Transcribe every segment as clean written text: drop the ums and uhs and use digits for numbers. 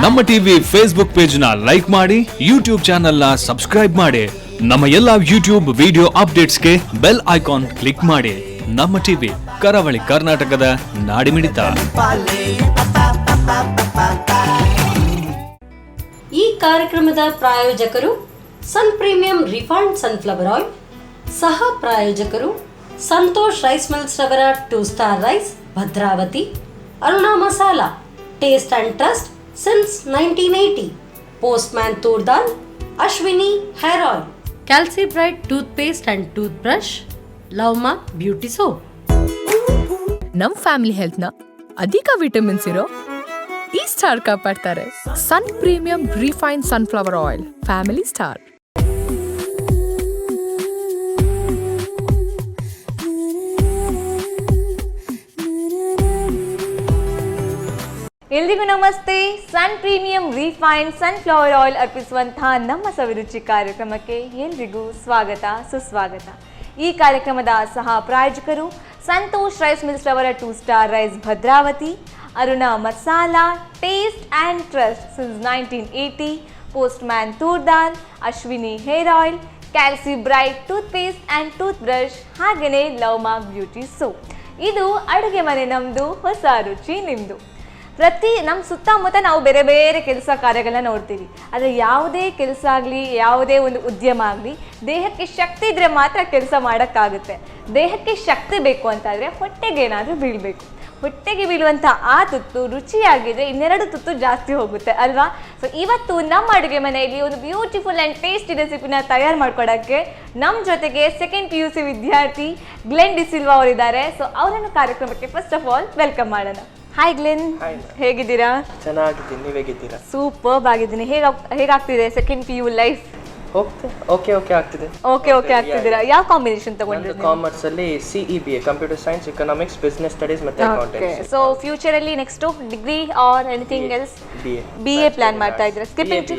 ನಮ್ಮ TV Facebook page ನ like ಮಾಡಿ, ಯೂಟ್ಯೂಬ್ ಚಾನೆಲ್ ನ ಸಬ್ಸ್ಕ್ರೈಬ್ ಮಾಡಿ. ನಮ್ಮ ಎಲ್ಲಾ ಯೂಟ್ಯೂಬ್ ವಿಡಿಯೋ ಅಪ್ಡೇಟ್ಸ್ಗೆ ಬೆಲ್ ಐಕಾನ್ ಕ್ಲಿಕ್ ಮಾಡಿ. ನಮ್ಮ ಟಿವಿ ಕರಾವಳಿ ಕರ್ನಾಟಕದ ನಾಡಿಮಿಡಿತ. ಈ ಕಾರ್ಯಕ್ರಮದ ಪ್ರಾಯೋಜಕರು sun premium refined sunflower oil, ಸಹ ಪ್ರಾಯೋಜಕರು ಸಂತೋಷ್ ರೈಸ್ ಮಿಲ್ಸ್ ರವರ 2 star rice Bhadravati, Aruna masala taste and trust since 1980, postman toor dal, Ashwini hair oil, calci bright toothpaste and toothbrush, lovemark beauty soap. ನಮ್ ಫ್ಯಾಮಿಲಿ ಹೆಲ್ತ್ ನ ಅಧಿಕ ವಿಟಮಿನ್ಸ್ ಇರೋ ಈ ಸ್ಟಾರ್ ಕಾಪಾಡ್ತಾರೆ. Sun premium refined sunflower oil, family star. ಎಲ್ರಿಗೂ ನಮಸ್ತೆ. Sun premium refined sunflower oil ಅರ್ಪಿಸುವಂತಹ ನಮ್ಮ ಸವಿರುಚಿ ಕಾರ್ಯಕ್ರಮಕ್ಕೆ ಎಲ್ರಿಗೂ ಸ್ವಾಗತ, ಸುಸ್ವಾಗತ. ಈ ಕಾರ್ಯಕ್ರಮದ ಸಹ ಪ್ರಾಯೋಜಕರು ಸಂತೋಷ್ ರೈಸ್ ಮಿಲ್ಸ್ ರವರ 2 star rice Bhadravati, Aruna masala taste and trust since 1980, postman toor dal, Ashwini hair oil, calci bright toothpaste and toothbrush, ಹಾಗೆಯೇ ಲವ್ಮಾ ಬ್ಯೂಟಿ ಸೋಪ್. ಇದು ಅಡುಗೆ ಮನೆ ನಮ್ಮದು, ಹೊಸ ರುಚಿ ನಿಮ್ಮದು. ನಮ್ಮ ಸುತ್ತಮುತ್ತ ನಾವು ಬೇರೆ ಬೇರೆ ಕೆಲಸ ಕಾರ್ಯಗಳನ್ನ ನೋಡ್ತೀವಿ. ಆದರೆ ಯಾವುದೇ ಕೆಲಸ ಆಗಲಿ, ಯಾವುದೇ ಒಂದು ಉದ್ಯಮ ಆಗಲಿ, ದೇಹಕ್ಕೆ ಶಕ್ತಿ ಇದ್ದರೆ ಮಾತ್ರ ಕೆಲಸ ಮಾಡೋಕ್ಕಾಗುತ್ತೆ. ದೇಹಕ್ಕೆ ಶಕ್ತಿ ಬೇಕು ಅಂತಾದರೆ ಹೊಟ್ಟೆಗೆ ಏನಾದರೂ ಬೀಳಬೇಕು. ಹೊಟ್ಟೆಗೆ ಬೀಳುವಂಥ ಆ ತುತ್ತು ರುಚಿಯಾಗಿದ್ದರೆ ಇನ್ನೆರಡು ತುತ್ತು ಜಾಸ್ತಿ ಹೋಗುತ್ತೆ ಅಲ್ವಾ? ಸೊ ಇವತ್ತು ನಮ್ಮ ಅಡುಗೆ ಮನೆಯಲ್ಲಿ ಒಂದು ಬ್ಯೂಟಿಫುಲ್ ಆ್ಯಂಡ್ ಟೇಸ್ಟಿ ರೆಸಿಪಿನ ತಯಾರು ಮಾಡ್ಕೊಡೋಕ್ಕೆ ನಮ್ಮ ಜೊತೆಗೆ ಸೆಕೆಂಡ್ PUC ವಿದ್ಯಾರ್ಥಿ ಗ್ಲೆನ್ ಡಿಸಿಲ್ವಾ ಅವರಿದ್ದಾರೆ. ಸೊ ಅವರನ್ನು ಕಾರ್ಯಕ್ರಮಕ್ಕೆ ಫಸ್ಟ್ ಆಫ್ ಆಲ್ ವೆಲ್ಕಮ್ ಮಾಡೋಣ. ಹಾಯ್ ಗ್ಲೆನ್, ಹೇಗಿದ್ದೀರಾ? ಚೆನ್ನಾಗಿದ್ದೀನಿ, ನೀವು ಹೇಗಿದ್ದೀರಾ? ಸೂಪರ್ಬ್ ಆಗಿದ್ದೀನಿ. ಹೇಗಾಗ್ತಿದೆ ಸೆಕೆಂಡ್ PU ಲೈಫ್? ಓಕೆ ಆಗ್ತಿದೆ. ಓಕೆ ಆಗ್ತಿದ್ದೀರಾ? ಯಾವ ಕಾಂಬಿನೇಷನ್ ತಗೊಂಡಿದ್ದೀರಾ? ಕಾಮರ್ಸ್ ಅಲ್ಲಿ CEBA, computer science, economics, business studies ಮತ್ತೆ ಅಕೌಂಟೆನ್ಸಿ. ಸೊ ಫ್ಯೂಚರ್ ಅಲ್ಲಿ next degree or anything else? BA plan ಮಾಡ್ತಾ ಇದ್ದೀರಾ? Skipping to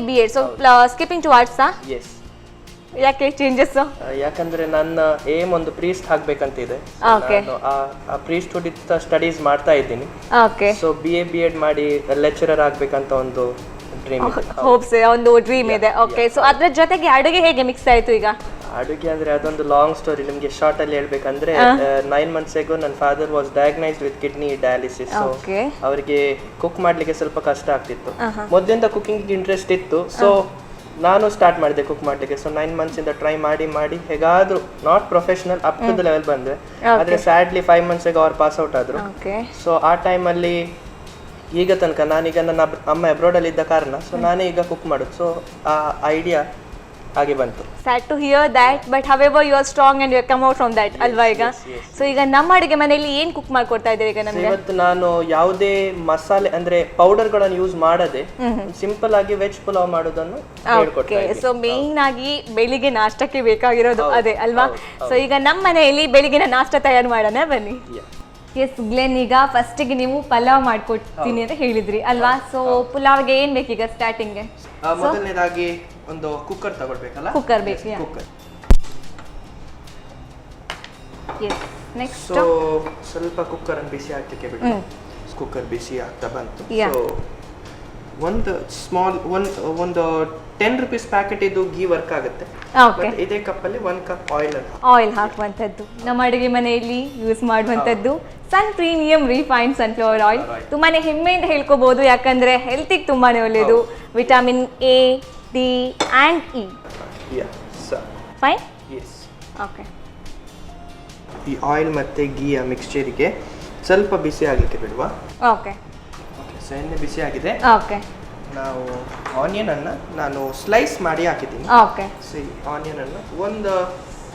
BA. So skipping to arts? Yes. ಯಾಕೆ ಚೇಂಜಸ್? ಯಾಕಂದ್ರೆ ನನ್ನ ಏಮ್ ಒಂದು ಪ್ರೀಸ್ಟ್ ಆಗ್ಬೇಕಂತ ಇದೆ. ನಾನು ಆ ಪ್ರೀಸ್ಟ್ಹುಡ್ ಸ್ಟಡೀಸ್ ಮಾಡ್ತಾ ಇದ್ದೀನಿ. ಓಕೆ. ಸೊ BA ಮಾಡಿ ಲೆಕ್ಚರರ್ ಆಗ್ಬೇಕಂತ ಒಂದು ಡ್ರೀಮ್ ಇದೆ. ಹೋಪ್ಸ್, ಒಂದು ಡ್ರೀಮ್ ಇದೆ. ಓಕೆ. ಸೊ ಅದ್ರ ಜೊತೆಗೆ ಅಡುಗೆ ಹೇಗೆ ಮಿಕ್ಸ್ ಆಯ್ತು ಈಗ? ಅಡುಗೆ ಅಂದ್ರೆ ಅದೊಂದು ಲಾಂಗ್ ಸ್ಟೋರಿ. ನಿಮ್ಗೆ ಶಾರ್ಟ್ ಅಲ್ಲಿ ಹೇಳ್ಬೇಕಂದ್ರೆ 9 months ago ನನ್ನ father was diagnosed with kidney dialysis. So ಅವರಿಗೆ ಕುಕ್ ಮಾಡ್ಲಿಕ್ಕೆ ಸ್ವಲ್ಪ ಕಷ್ಟ ಆಗ್ತಿತ್ತು. ಮೊದಲಿಂದ ಕುಕಿಂಗ್ ಇಂಟ್ರೆಸ್ಟ್ ಇತ್ತು. ಸೊ ನಾನು ಸ್ಟಾರ್ಟ್ ಮಾಡಿದೆ ಕುಕ್ ಮಾಡಲಿಕ್ಕೆ. ಸೊ 9 months ಇಂದ ಟ್ರೈ ಮಾಡಿ ಹೇಗಾದ್ರೂ not professional up to the level ಬಂದೆ. ಆದ್ರೆ ಸ್ಯಾಡ್ಲಿ 5 months ಅವ್ರು ಪಾಸ್ ಔಟ್ ಆದ್ರು. ಸೊ ಆ ಟೈಮಲ್ಲಿ ಈಗ ತನಕ ನಾನೀಗ ನನ್ನ ಅಮ್ಮ ಅಬ್ರಾಡ್ ಅಲ್ಲಿ ಇದ್ದ ಕಾರಣ ಸೊ ನಾನೇ ಈಗ ಕುಕ್ ಮಾಡೋದು. ಸೊ ಆ ಐಡಿಯಾ ಹಾಗೆ ಬಂತು. Sad to hear that, but however you are strong and you come out from that ಅಲ್ವಾ ಈಗ? ಸೊ ಈಗ ನಮ್ಮ ಅಡುಗೆ ಮನೆಯಲ್ಲಿ ಏನು ಕುಕ್ ಮಾಡ್ಕೊಡ್ತಾ ಇದ್ದೀರಿ ಈಗ ನಮಗೆ? ಇವತ್ತು ನಾನು ಯಾವುದೇ ಮಸಾಲೆ ಅಂದ್ರೆ ಪೌಡರ್ಗಳನ್ನು ಯೂಸ್ ಮಾಡದೆ ಸಿಂಪಲ್ ಆಗಿ ವೆಜ್ ಪುಲಾವ್ ಮಾಡೋದನ್ನು ಹೇಳ್ಕೊಡ್ತಾ ಇದ್ದೀನಿ. ಸೊ ಮೇನ್ ಆಗಿ ಬೆಳಿಗ್ಗೆ ನಾಷ್ಟಕ್ಕೆ ಬೇಕಾಗಿರೋದು ಅದೇ ಅಲ್ವಾ? ಸೊ ಈಗ ನಮ್ಮ ಮನೆಯಲ್ಲಿ ಬೆಳಿಗ್ಗಿನ ನಾಷ್ಟ ತಯಾರು ಮಾಡೋಣ ಬನ್ನಿ. ಎಸ್ ಗ್ಲೆನ್, ಈಗ ಫಸ್ಟಿಗೆ ನೀವು ಪಲಾವ್ ಮಾಡ್ಕೊಡ್ತೀನಿ ಅಂತ ಹೇಳಿದ್ರಿ ಅಲ್ವಾ? ಸೊ ಪುಲಾವ್ಗೆ ಏನ್ ಬೇಕೀಗ ಸ್ಟಾರ್ಟಿಂಗ್ಗೆ? ಮೊದಲನೇದಾಗಿ ಒಂದು ಕುಕ್ಕರ್ ತಗೊಳ್ಬೇಕಲ್ಲ? ಕುಕ್ಕರ್ ಬೇಕು. ಕುಕ್ಕರ್. ಎಸ್. ನೆಕ್ಸ್ಟ್ ಸೊ ಸ್ವಲ್ಪ ಕುಕ್ಕರ್ ಅನ್ನು ಬಿಸಿ ಆಗ್ಲಿಕ್ಕೆ ಬಿಡು. ಕುಕ್ಕರ್ ಬಿಸಿ ಆಗ್ತಾ ಬಂತು. ಸೊ ಒಂದು ಸ್ಮಾಲ್ ಒಂದು 10 rupees ಪ್ಯಾಕೆಟ್ ಇದು ಗೀ ವರ್ಕ್ ಆಗುತ್ತೆ. ಇದೇ ಕಪ್ಪಲ್ಲಿ 1 cup ಆಯಿಲ್ ಹಾಕುವಂಥದ್ದು ನಮ್ಮ ಅಡುಗೆ ಮನೆಯಲ್ಲಿ ಯೂಸ್ ಮಾಡುವಂಥದ್ದು ಸನ್ ಪ್ರೀಮಿಯಂ ರಿಫೈನ್ಡ್ ಸನ್ಫ್ಲವರ್ ಆಯಿಲ್. ತುಂಬಾನೇ ಹೆಮ್ಮೆಯಿಂದ ಹೇಳ್ಕೋಬಹುದು, ಯಾಕಂದ್ರೆ ಹೆಲ್ತಿಗೆ ತುಂಬಾನೇ ಒಳ್ಳೆಯದು. Vitamin A, D and E. Fine. Okay. ಈ ಆಯಿಲ್ ಮತ್ತೆ ಗೀಯ ಮಿಕ್ಸ್ಚರಿಗೆ ಸ್ವಲ್ಪ ಬಿಸಿ ಆಗಲಿಕ್ಕೆ ಬಿಡುವ. ಓಕೆ. ಸೊ ಎಣ್ಣೆ ಬಿಸಿ ಆಗಿದೆ. ಓಕೆ. ನಾವು ಆನಿಯನ್ ಅನ್ನ ನಾನು ಸ್ಲೈಸ್ ಮಾಡಿ ಹಾಕಿದ್ದೀನಿ. ಓಕೆ. ಸೊ ಈ ಆನಿಯನ್ ಅನ್ನು ಒಂದು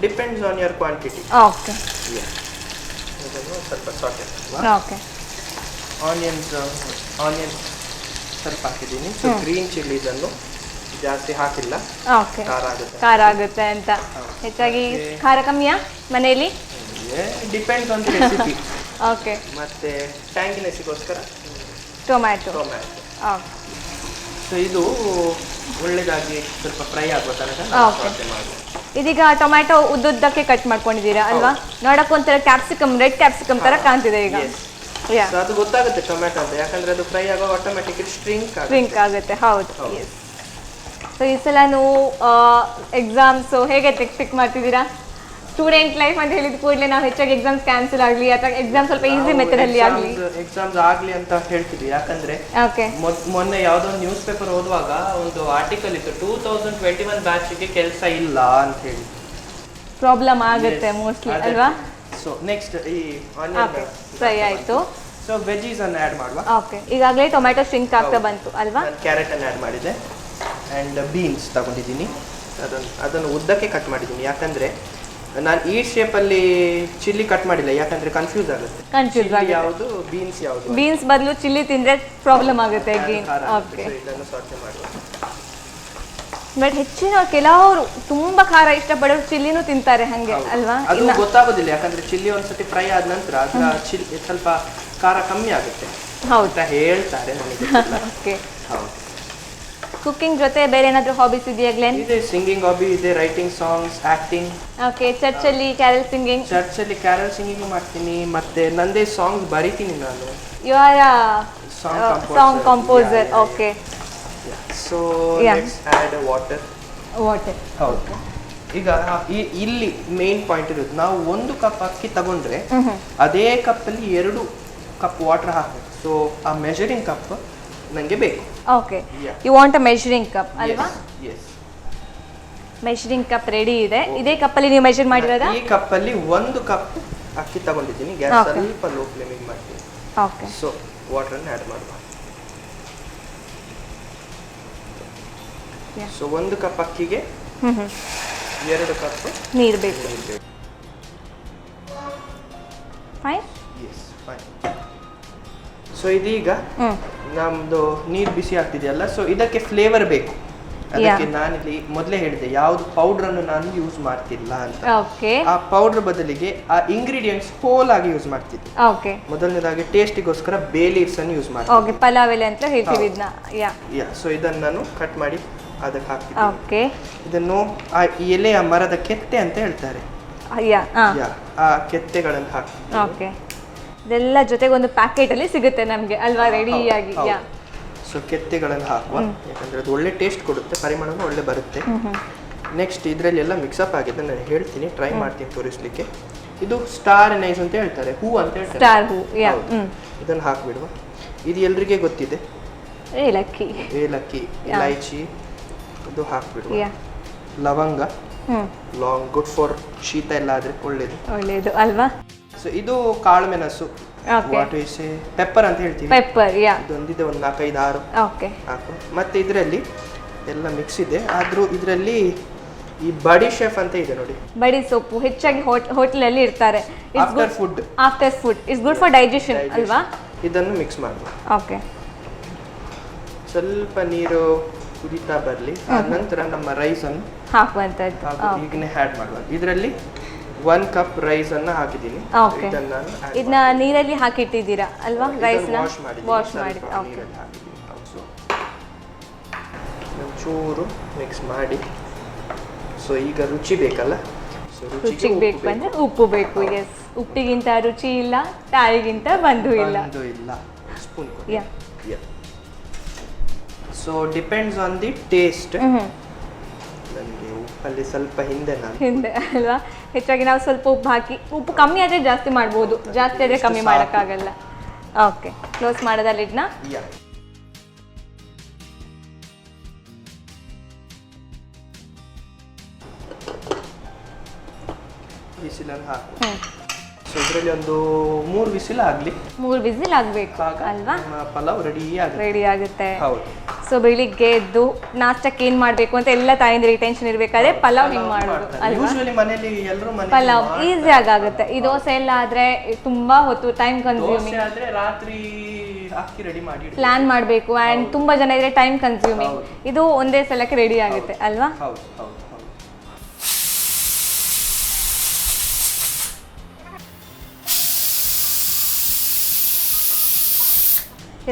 depends on your quantity. Okay. ಇದನ್ನು ಸ್ವಲ್ಪ ಸಾಟೆ ಮಾಡುವ. ಓಕೆ. ಆನಿಯನ್ ಸ್ವಲ್ಪ ಹಾಕಿದ್ದೀನಿ. ಸೊ ಗ್ರೀನ್ ಚಿಲ್ಲೀಸ್ ಅನ್ನು ಜಾಸ್ತಿ ಹಾಕಿಲ್ಲ. ಓಕೆ. ಖಾರ ಆಗುತ್ತೆ ಅಂತ. ಹೆಚ್ಚಾಗಿ ಖಾರ ಕಮ್ಮಿಯಾ ಮನೆಯಲ್ಲಿ? Depends on the recipe. Okay. ಮತ್ತೆ ಟ್ಯಾಂಗಿನೆಸ್ಸಿಗೋಸ್ಕರ ಟೊಮ್ಯಾಟೊ. ಓಕೆ. ಸೊ ಇದು ಒಳ್ಳೆದಾಗಿ ಸ್ವಲ್ಪ ಫ್ರೈ ಆಗುವ ತನಕ ಮಾಡಿ. ಇದೀಗ ಟೊಮ್ಯಾಟೊ ಉದ್ದುದ್ದಕ್ಕೆ ಕಟ್ ಮಾಡ್ಕೊಂಡಿದ್ದೀರಾ ಅಲ್ವಾ? ನೋಡಕ್ಕೆ ಒಂಥರ ಕ್ಯಾಪ್ಸಿಕಮ್, ರೆಡ್ ಕ್ಯಾಪ್ಸಿಕಮ್ ತರ ಕಾಣ್ತಿದೆ ಈಗ. Yeah. ಸೊ ಅದು ಗೊತ್ತಾಗುತ್ತೆ ಟೊಮ್ಯಾಟೊ ಅಂತ, ಯಾಕಂದ್ರೆ ಅದು ಫ್ರೈ ಆಗುವಾಗ ಆಟೋಮೆಟಿಕಲಿ ಡ್ರಿಂಕ್ ಆಗುತ್ತೆ. ಹೌದು. ಸೊ ಈ ಸಲ ನೀವು ಎಕ್ಸಾಮ್ಸು ಹೇಗೆ ಎಕ್ಸ್ಪೆಕ್ಟ್ ಮಾಡ್ತಿದ್ದೀರಾ? ಸ್ಟೂಡೆಂಟ್ ಲೈಫ್ ಅಂತ ಹೇಳಿದ ಕೂಡಲೇ ನಾವು ಹೆಚ್ಚಾಗಿ ಎಕ್ಸಾಮ್ಸ್ ಕ್ಯಾನ್ಸಲ್ ಆಗಲಿ ಅಥವಾ ಎಕ್ಸಾಮ್ ಸ್ವಲ್ಪ ಈಸಿ ಮೆಥಡಲ್ಲಿ ಆಗಲಿ ಎಕ್ಸಾಮ್ಸ್ ಆಗಲಿ ಅಂತ ಹೇಳ್ತಿದ್ವಿ. ಯಾಕಂದ್ರೆ ಓಕೆ ಮೊನ್ನೆ ಯಾವುದೋ ಒಂದು ನ್ಯೂಸ್ ಪೇಪರ್ ಓದುವಾಗ ಒಂದು ಆರ್ಟಿಕಲ್ ಇತ್ತು 2021 ಬ್ಯಾಚ್ಗೆ ಕೆಲಸ ಇಲ್ಲ ಅಂತ ಹೇಳಿ. ಪ್ರಾಬ್ಲಮ್ ಆಗುತ್ತೆ ಮೋಸ್ಟ್ಲಿ ಅಲ್ವಾ? ಸೊ ನೆಕ್ಸ್ಟ್ ಈ ಆನಿಯನ್ ಫ್ರೈ ಆಯಿತು. ಸೊ ವೆಜೀಸ್ ಅನ್ನು ಆ್ಯಡ್ ಮಾಡುವ. ಓಕೆ, ಈಗಾಗಲೇ ಟೊಮ್ಯಾಟೊ ಸ್ಟ್ರಿಂಕ್ ಆಗ್ತಾ ಬಂತು ಅಲ್ವಾ? ಕ್ಯಾರೆಟ್ ಅನ್ನು ಆ್ಯಡ್ ಮಾಡಿದೆ ಆ್ಯಂಡ್ ಬೀನ್ಸ್ ತಗೊಂಡಿದ್ದೀನಿ. ಅದನ್ನು ಉದ್ದಕ್ಕೆ ಕಟ್ ಮಾಡಿದ್ದೀನಿ, ಯಾಕಂದರೆ ನಾನು ಈ ಶೇಪಲ್ಲಿ ಚಿಲ್ಲಿ ಕಟ್ ಮಾಡಿಲ್ಲ, ಯಾಕಂದರೆ ಕನ್ಫ್ಯೂಸ್ ಆಗುತ್ತೆ ಯಾವುದು ಬೀನ್ಸ್ ಯಾವುದು. ಬೀನ್ಸ್ ಬದಲು ಚಿಲ್ಲಿ ತಿಂದರೆ ಪ್ರಾಬ್ಲಮ್ ಆಗುತ್ತೆ ಅಗೇನ್. ಓಕೆ, ಇದನ್ನು ಸಾರ್ಟ್ ಮಾಡುವ. ಬಟ್ ಹೆಚ್ಚಿನ ಕೆಲವರು ತುಂಬಾ ಖಾರ ಇಷ್ಟಪಡೋರು ಚಿಲ್ಲಿನೂ ತಿಂತಾರೆ ಹಂಗೆ ಅಲ್ವಾ? ಅದು ಗೊತ್ತಾಗೋದಿಲ್ಲ, ಯಾಕಂದ್ರೆ ಚಿಲ್ಲಿ ಒಂದ್ಸತಿ ಫ್ರೈ ಆದ ನಂತರ ಅದರ ಚಿಲ್ಲಿ ಸ್ವಲ್ಪ ಖಾರ ಕಮ್ಮಿ ಆಗುತ್ತೆ ಹೌದಾ ಹೇಳ್ತಾರೆ ನನಗೆ. ಓಕೆ, ಹೌದು. ಕುಕಿಂಗ್ ಜೊತೆ ಬೇರೆ ಏನಾದರೂ ಹಾಬೀಸ್ ಇದೆಯಾ ಗ್ಲೆನ್? ಇದೆ, ಸಿಂಗಿಂಗ್ ಹಾಬಿ ಇದೆ, ರೈಟಿಂಗ್ ಸಾಂಗ್ಸ್, ಆಕ್ಟಿಂಗ್. ಓಕೆ, ಚರ್ಚಲ್ಲಿ ಕ್ಯಾರಲ್ ಸಿಂಗಿಂಗ್? ಚರ್ಚಲ್ಲಿ ಕ್ಯಾರಲ್ ಸಿಂಗಿಂಗ್ ಮಾಡ್ತೀನಿ, ಮತ್ತೆ ನಂದೇ ಸಾಂಗ್ಸ್ ಬರೀತೀನಿ ನಾನು. You are song composer. Okay, so let's add water. Water, ಹೌದು. ಈಗ ಇಲ್ಲಿ ಮೇನ್ ಪಾಯಿಂಟ್ ಇರುತ್ತೆ, ನಾವು 1 ಕಪ್ ಅಕ್ಕಿ ತಗೊಂಡ್ರೆ ಅದೇ ಕಪ್ಪಲ್ಲಿ 2 ಕಪ್ ವಾಟರ್ ಹಾಕಬೇಕು. ಸೊ ಆ ಮೆಜರಿಂಗ್ ಕಪ್ ನನಗೆ ಬೇಕು. Okay, you want a measuring cup ಅಲ್ವಾ? ಎಸ್, ಮೆಜರಿಂಗ್ ಕಪ್ ರೆಡಿ ಇದೆ. ಇದೇ ಕಪ್ಪಲ್ಲಿ ನೀವು ಮೆಜರ್ ಮಾಡಿರೋದಾ? ಈ ಕಪ್ಪಲ್ಲಿ 1 ಕಪ್ ಅಕ್ಕಿ ತಗೊಂಡಿದ್ದೀನಿ. ಗ್ಯಾಸ್ ಸ್ವಲ್ಪ ಲೋ ಫ್ಲೇಮಿಗೆ ಮಾಡ್ತೀನಿ. ಓಕೆ, ಸೊ ವಾಟರನ್ನು ಆ್ಯಡ್ ಮಾಡುವ. ಸೊ 1 ಕಪ್ ಅಕ್ಕಿಗೆ 2 ಕಪ್ ನೀರು ಬೇಕು. ಫೈನ್. S, fine. ಸೊ ಇದೀಗ ನಮ್ದು ನೀರು ಬಿಸಿ ಆಗ್ತಿದೆಯಲ್ಲ, ಸೊ ಇದಕ್ಕೆ ಫ್ಲೇವರ್ ಬೇಕು. ಅದಕ್ಕೆ ನಾನಿಲ್ಲಿ ಮೊದಲೇ ಹೇಳಿದೆ ಯಾವ್ದು ಪೌಡರ್ ಅನ್ನು ನಾನು ಯೂಸ್ ಮಾಡ್ತಿಲ್ಲ ಅಂತ. ಓಕೆ, ಆ ಪೌಡರ್ ಬದಲಿಗೆ ಆ ಇಂಗ್ರೀಡಿಯೆಂಟ್ಸ್ ಹೋಲ್ ಆಗಿ ಯೂಸ್ ಮಾಡ್ತಿದ್ದೆ. ಓಕೆ, ಮೊದಲನೇದಾಗಿ ಟೇಸ್ಟಿಗೋಸ್ಕರ ಬೇ ಲೀವ್ಸ್ ಅನ್ನು ಯೂಸ್ ಮಾಡ್ತೀನಿ. ಓಕೆ, ಪಲಾವ್ ಎಲೆ ಅಂತ ಹೇಳ್ತೀವಿ ಇದನ್ನ. ಯಾ, ಸೊ ಇದನ್ನು ನಾನು ಕಟ್ ಮಾಡಿ ಅದಕ್ಕೆ ಹಾಕ್ತೀನಿ. ಓಕೆ, ಇದನ್ನು ಆ ಎಲೆಯ ಮರದ ಕೆತ್ತೆ ಅಂತ ಹೇಳ್ತಾರೆ. ಯಾ, ಆ ಕೆತ್ತೆಗಳನ್ನು ಹಾಕ್ತೀನಿ. ಓಕೆ, ಇದೆಲ್ಲ ಜೊತೆಗೆ ಒಂದು ಪ್ಯಾಕೆಟ್ ಅಲ್ಲಿ ಸಿಗುತ್ತೆ ನಮಗೆ ಅಲ್ವಾ, ರೆಡಿಯಾಗಿ. ಸೊ ಕೆತ್ತೆಗಳನ್ನು ಹಾಕುವ, ಯಾಕಂದ್ರೆ ಅದು ಒಳ್ಳೆ ಟೇಸ್ಟ್ ಕೊಡುತ್ತೆ, ಪರಿಮಾಣನೂ ಒಳ್ಳೆ ಬರುತ್ತೆ. ನೆಕ್ಸ್ಟ್ ಇದರಲ್ಲಿ ಎಲ್ಲ ಮಿಕ್ಸಪ್ ಆಗಿದೆ, ನಾನು ಹೇಳ್ತೀನಿ, ಟ್ರೈ ಮಾಡ್ತೀನಿ ತೋರಿಸ್ಲಿಕ್ಕೆ. ಇದು ಸ್ಟಾರ್ ಎನೈಸ್ ಅಂತ ಹೇಳ್ತಾರೆ, ಹೂ ಅಂತ ಹೇಳ್ತಾರೆ. ಸ್ಟಾರ್ ಹೂ. ಇದನ್ನು ಹಾಕ್ಬಿಡುವ. ಇದು ಎಲ್ರಿಗೆ ಗೊತ್ತಿದೆ, ಏಲಕ್ಕಿ, ಇಲೈಚಿ, ಇದು ಹಾಕ್ಬಿಡುವ. ಲವಂಗ, ಲಾಂಗ್, ಗುಡ್ ಫಾರ್ ಶೀತ ಎಲ್ಲ ಆದ್ರೆ ಒಳ್ಳೇದು ಅಲ್ವಾ? ಸೊ ಇದು ಕಾಳು ಮೆಣಸು, ಪೆಪ್ಪರ್ ಅಂತ ಹೇಳ್ತೀವಿ. ಪೆಪ್ಪರ್, ಇದೊಂದಿದೆ, ಒಂದು 4, 5, 6 ಓಕೆ ಹಾಕು. ಮತ್ತೆ ಇದರಲ್ಲಿ ಎಲ್ಲ ಮಿಕ್ಸ್ ಇದೆ, ಆದ್ರೂ ಇದರಲ್ಲಿ ಈ ಬಡಿ ಶೆಫ್ ಅಂತ ಇದೆ ನೋಡಿ. ಬಡಿ ಸೊಪ್ಪು ಹೆಚ್ಚಾಗಿ ಹೋಟೆಲಲ್ಲಿ ಇರ್ತಾರೆ. After food it's good for digestion ಅಲ್ವಾ? ಇದನ್ನು ಮಿಕ್ಸ್ ಮಾಡುವ. ಓಕೆ, ಸ್ವಲ್ಪ ನೀರು ಕುದಿತಾ ಬರಲಿ, ನಂತರ ನಮ್ಮ ರೈಸ್ ಅನ್ನು ಹಾಕುವಂತದ್ದು ಈಗನೇ ಆ್ಯಡ್ ಮಾಡುವ. ಇದರಲ್ಲಿ 1 ಕಪ್ ರೈಸ್ ಅನ್ನ ಹಾಕಿದ್ದೀನಿ. ಓಕೆ, ಇದನ್ನ ನೀರಲ್ಲಿ ಹಾಕಿಟ್ಟಿದ್ದೀರಾ ಅಲ್ವಾ? ರೈಸ್ ನ ವಾಶ್ ಮಾಡಿ ಒಂಚೂರು ಮಿಕ್ಸ್ ಮಾಡಿ. ಸೊ ಈಗ ರುಚಿ ಬೇಕಲ್ಲ, ಸೊ ರುಚಿಗೆ ಬೇಕು ಅಂದ್ರೆ ಉಪ್ಪು ಬೇಕು. ಎಸ್, ಉಪ್ಪಿಗಿಂತ ರುಚಿ ಇಲ್ಲ, ತಾಯಿಗಿಂತ ಬಂಧು ಇಲ್ಲ. Spoon. So depends on the taste. ನನಗೆ ಉಪ್ಪಲ್ಲಿ ಸ್ವಲ್ಪ ಹಿಂದೆ ಅಲ್ವಾ? ಹೆಚ್ಚಾಗಿ ನಾವು ಸ್ವಲ್ಪ ಉಪ್ಪು ಹಾಕಿ, ಉಪ್ಪು ಕಮ್ಮಿ ಆದರೆ ಜಾಸ್ತಿ ಮಾಡ್ಬೋದು, ಜಾಸ್ತಿ ಆದರೆ ಕಮ್ಮಿ ಮಾಡೋಕ್ಕಾಗಲ್ಲ. ಓಕೆ, ಕ್ಲೋಸ್ ಮಾಡೋದ ಲಿಡ್ನ. ವಿಸಿಲನ್ನು ಹಾಕು. ಸೊ ಇದರಲ್ಲಿ ಒಂದು 3 ವಿಸಿಲ್ ಆಗಲಿ. 3 ವಿಸಿಲ್ ಆಗಬೇಕು ಅಲ್ವಾ? ಪಲಾವ್ ರೆಡಿ ಆಗುತ್ತೆ. ಹೌದು. ಸೊ ಬೆಳಿಗ್ಗೆ ಎದ್ದು ನಾಷ್ಟಕ್ಕೆ ಏನು ಮಾಡಬೇಕು ಅಂತ ಎಲ್ಲ ತಾಯಂದಿರಿಗೆ ಟೆನ್ಷನ್ ಇರಬೇಕಾದ್ರೆ ಪಲಾವ್ ಹಿಂಗೆ ಮಾಡೋದು ಅಲ್ವಾ? ಪಲಾವ್ ಈಸಿ ಆಗುತ್ತೆ. ಈ ದೋಸೆ ಎಲ್ಲ ಆದರೆ ತುಂಬ ಹೊತ್ತು ಟೈಮ್ ಕನ್ಸ್ಯೂಮಿಂಗ್, ರಾತ್ರಿ ಅಕ್ಕಿ ರೆಡಿ ಮಾಡಿ ಪ್ಲಾನ್ ಮಾಡಬೇಕು, ಆ್ಯಂಡ್ ತುಂಬ ಜನ ಇದ್ರೆ ಟೈಮ್ ಕನ್ಸ್ಯೂಮಿಂಗ್. ಇದು ಒಂದೇ ಸಲಕ್ಕೆ ರೆಡಿ ಆಗುತ್ತೆ ಅಲ್ವಾ?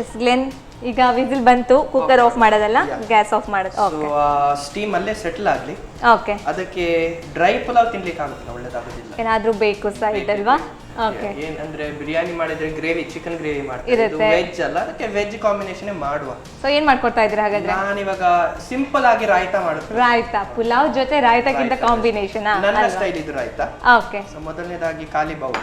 ಎಸ್ ಗ್ಲೆನ್, ಈಗ ವಿಸಿಲ್ ಬಂತು, ಕುಕ್ಕರ್ ಆಫ್ ಮಾಡೋದಲ್ಲ, ಗ್ಯಾಸ್ ಆಫ್ ಮಾಡೋದು. ಓಕೆ, ಸ್ಟೀಮ್ ಅಲ್ಲೇ ಸೆಟಲ್ ಆಗಲಿ. ಓಕೆ, ಅದಕ್ಕೆ ಡ್ರೈ ಪುಲಾವ್ ತಿನ್ಲಿಕ್ಕೆ ಆಗುದಿಲ್ಲ, ಒಳ್ಳೇದಾಗೋದಿಲ್ಲ. ಏನಾದರೂ ಬೇಕು ಸೈಡ್ ಅಲ್ವಾ? ಓಕೆ, ಏನಂದ್ರೆ ಬಿರಿಯಾನಿ ಮಾಡಿದ್ರೆ ಗ್ರೇವಿ, ಚಿಕನ್ ಗ್ರೇವಿ ಮಾಡ್ತಾರೆ, ಇದು ವೆಜ್ ಅಲ್ಲ, ಅದಕ್ಕೆ ವೆಜ್ ಕಾಂಬಿನೇಷನ್ ಮಾಡುವ. ಸೊ ಏನ್ ಮಾಡ್ಕೊಡ್ತಾ ಇದ್ದೀರಾ ಹಾಗಾದ್ರೆ? ನಾನು ಇವಾಗ ಸಿಂಪಲ್ ಆಗಿ ರಾಯ್ತಾ ಮಾಡುತ್ತೇನೆ. ರಾಯ್ತಾ, ಪುಲಾವ್ ಜೊತೆ ರಾಯ್ತಾಕ್ಕಿಂತ ಕಾಂಬಿನೇಷನ್ ನನ್ನ ಸ್ಟೈಲ್ ಇದು ರಾಯ್ತಾ. ಓಕೆ, ಸೊ ಮೊದಲನೇದಾಗಿ ಖಾಲಿ ಬೌಲ್.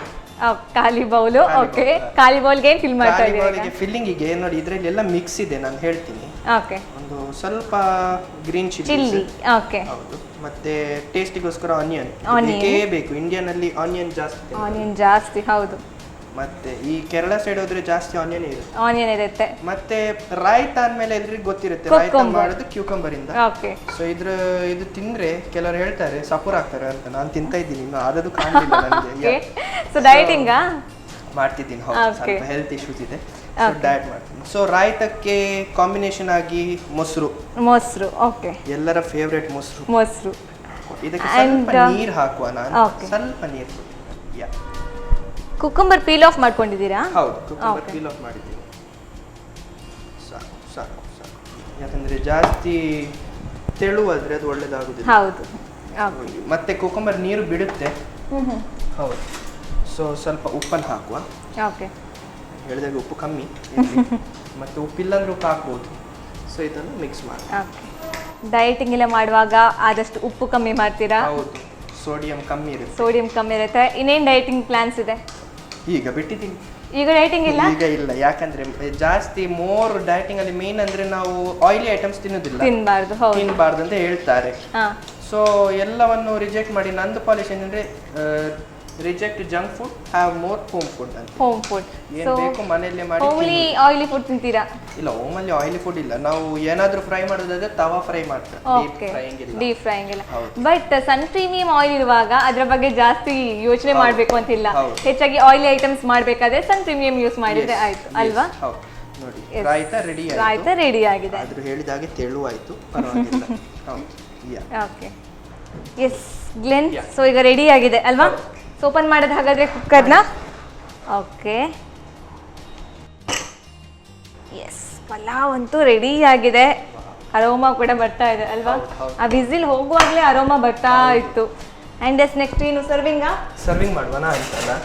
ಖಾಲಿ ಬೌಲು. ಓಕೆ, ಖಾಲಿ ಬೌಲ್ಗೆ ಏನ್ ಫಿಲ್ ಮಾಡ್ತಾ ಖಾಲಿ ಇದ್ದೀರಾ? ಬೌಲಿಗೆ ಫಿಲ್ಲಿಂಗಿಗೆ ನೋಡಿ, ಇದರಲ್ಲಿ ಎಲ್ಲ ಮಿಕ್ಸ್ ಇದೆ, ನಾನು ಹೇಳ್ತೀನಿ. ಓಕೆ, ಒಂದು ಸ್ವಲ್ಪ ಗ್ರೀನ್ ಚಿಲ್ಲಿ. ಚಿಲ್ಲಿ, ಓಕೆ, ಹೌದು, ಮತ್ತೆ ಟೇಸ್ಟಿಗೋಸ್ಕರ ಆನಿಯನ್ ಬೇಕು. ಇಂಡಿಯನ್ ಅಲ್ಲಿ ಆನಿಯನ್ ಜಾಸ್ತಿ. ಆನಿಯನ್ ಜಾಸ್ತಿ, ಹೌದು. ಮತ್ತೆ ಈ ಕೇರಳ ಸೈಡ್ ಹೋದ್ರೆ ಜಾಸ್ತಿ ಆನಿಯನ್ ಇರುತ್ತೆ. ಆನಿಯನ್ ಇರುತ್ತೆ. ಮತ್ತೆ ರಾಯ್ತಾ ಅಂದ್ಮೇಲೆ ಎಲ್ರಿಗೂ ಗೊತ್ತಿರುತ್ತೆ, ರಾಯ್ತಾ ಮಾಡೋದು ಕ್ಯೂಕಂಬರ್ ಇಂದ. ಓಕೆ, ಸೊ ಇದು ತಿಂದ್ರೆ ಕೆಲವರು ಹೇಳ್ತಾರೆ ಸಪೂರ್ ಆಗ್ತಾರೆ ಅಂತ. ನಾನು ತಿಂತಾ ಇದ್ದೀನಿ, ಇನ್ನು ಆದದ್ದು ಕಾಣಲಿಲ್ಲ ನನಗೆ. ಸೊ ಡಯಟಿಂಗ್ ಮಾಡ್ತಿದ್ದೀನಿ, ಹೌದು, ಸ್ವಲ್ಪ ಹೆಲ್ತ್ ಇಶ್ಯೂಸ್ ಇದೆ, ಡಯಟ್ ಮಾಡ್ತೀನಿ. ಸೊ ರಾಯ್ತಕ್ಕೆ ಕಾಂಬಿನೇಷನ್ ಆಗಿ ಮೊಸರು. ಓಕೆ, ಎಲ್ಲರ ಫೇವ್ರೆಟ್ ಮೊಸರು. ಇದಕ್ಕೆ ಸ್ವಲ್ಪ ನೀರು ಹಾಕುವ. ನಾನು ಸ್ವಲ್ಪ ನೀರು. ಕುಕ್ಕಂಬರ್ ಪೀಲ್ ಆಫ್ ಮಾಡ್ಕೊಂಡಿದ್ದೀರಾ? ಹೌದು, ಕುಕ್ಕಂಬರ್ ಪೀಲ್ ಆಫ್ ಮಾಡಿದ್ದೀನಿ. ಸಾಕು. ಯಾಕಂದ್ರೆ ಜಾಸ್ತಿ ತೆಳುವಾದ್ರೆ ಅದು ಒಳ್ಳೇದಾಗುದಿಲ್ಲ. ಹೌದು. ಮತ್ತೆ ಕುಕ್ಕಂಬರ್ ನೀರು ಬಿಡುತ್ತೆ. ಹೌದು. ಸೊ ಸ್ವಲ್ಪ ಉಪ್ಪನ್ನು ಹಾಕುವ. ಓಕೆ, ಹೇಳಿದಾಗ ಉಪ್ಪು ಕಮ್ಮಿ, ಮತ್ತೆ ಉಪ್ಪಿಲ್ಲ ಅಂದ್ರೆ ಉಪ್ಪು ಹಾಕ್ಬೋದು. ಸೊ ಇದನ್ನು ಮಿಕ್ಸ್ ಮಾಡಿ. ಓಕೆ, ಡಯಟಿಂಗ್ ಎಲ್ಲ ಮಾಡುವಾಗ ಆದಷ್ಟು ಉಪ್ಪು ಕಮ್ಮಿ ಮಾಡ್ತೀರಾ? ಹೌದು, ಸೋಡಿಯಂ ಕಮ್ಮಿ ಇರುತ್ತೆ. ಇನ್ನೇನು ಡಯಟಿಂಗ್ ಪ್ಲಾನ್ಸ್ ಇದೆ? ಈಗ ಬಿಟ್ಟಿದ್ದೀನಿ. ಈಗ ಡಯಟಿಂಗ್ ಇಲ್ಲ? ಈಗ ಇಲ್ಲ, ಯಾಕಂದ್ರೆ ಜಾಸ್ತಿ ಮೋರ್ ಡಯಟಿಂಗ್ ಅಲ್ಲಿ ಮೇನ್ ಅಂದ್ರೆ ನಾವು ಆಯಿಲಿ ಐಟಮ್ಸ್ ತಿನ್ನಬಾರ್ದು ಅಂತ ಹೇಳ್ತಾರೆ. ಸೊ ಎಲ್ಲವನ್ನು ರಿಜೆಕ್ಟ್ ಮಾಡಿ ನಂದು ಪಾಲಿಸಿ ಏನಂದ್ರೆ reject junk food, have more home food ಅಂತ. ಹೋಮ್ ಫುಡ್ ಏನು ಬೇಕು ಮನೆಯಲ್ಲೇ ಮಾಡಿ. ಓನ್ಲಿ ಆಯಿಲಿ ಫುಡ್ ತಿಂತೀರಾ? ಇಲ್ಲ, ಹೋಮಲ್ಲಿ ಆಯಿಲಿ ಫುಡ್ ಇಲ್ಲ. ನಾವು ಏನಾದ್ರೂ ಫ್ರೈ ಮಾಡೋದಾದ್ರೆ ತವಾ ಫ್ರೈ ಮಾಡ್ತಾರೆ, ಡೀಪ್ ಫ್ರೈಯಿಂಗ್ ಇಲ್ಲ. ಬಟ್ ಸನ್ ಪ್ರೀಮಿಯಂ ಆಯಿಲ್ ಇರುವಾಗ ಅದ್ರ ಬಗ್ಗೆ ಜಾಸ್ತಿ ಯೋಚನೆ ಮಾಡಬೇಕು ಅಂತಿಲ್ಲ. ಹೆಚ್ಚಾಗಿ ಆಯಿಲಿ ಐಟಮ್ಸ್ ಮಾಡಬೇಕಾದ್ರೆ ಸನ್ ಪ್ರೀಮಿಯಂ ಯೂಸ್ ಮಾಡಿದ್ರೆ ಆಯ್ತು ಅಲ್ವಾ? ನೋಡಿ, ರಾಯ್ತಾ ರೆಡಿ ಆಗಿದೆ. ಆದ್ರೂ ಹೇಳಿದಾಗೆ ತೆಳುವಾಯ್ತು, ಪರವಾಗಿಲ್ಲ. ಓಕೆ, ಎಸ್ ಗ್ಲೆನ್, ಸೊ ಈಗ ರೆಡಿ ಆಗಿದೆ ಅಲ್ವಾ? ಸೊ ಓಪನ್ ಮಾಡೋದು ಹಾಗಾದ್ರೆ ಕುಕ್ಕರ್ನ. ಓಕೆ, ಎಸ್, ಪಲಾವ್ ಅಂತೂ ರೆಡಿ ಆಗಿದೆ. ಅರೋಮಾ ಕೂಡ ಬರ್ತಾ ಇದೆ ಅಲ್ವಾ? ಆ ವಿಸಿಲ್ ಹೋಗುವಾಗಲೇ ಅರೋಮಾ ಬರ್ತಾ ಇತ್ತು. ಆ್ಯಂಡ್ ಎಸ್ ನೆಕ್ಸ್ಟ್ ಏನು ಸರ್ವಿಂಗ್ ಮಾಡುವನ ಅಂತಲ್ಲ?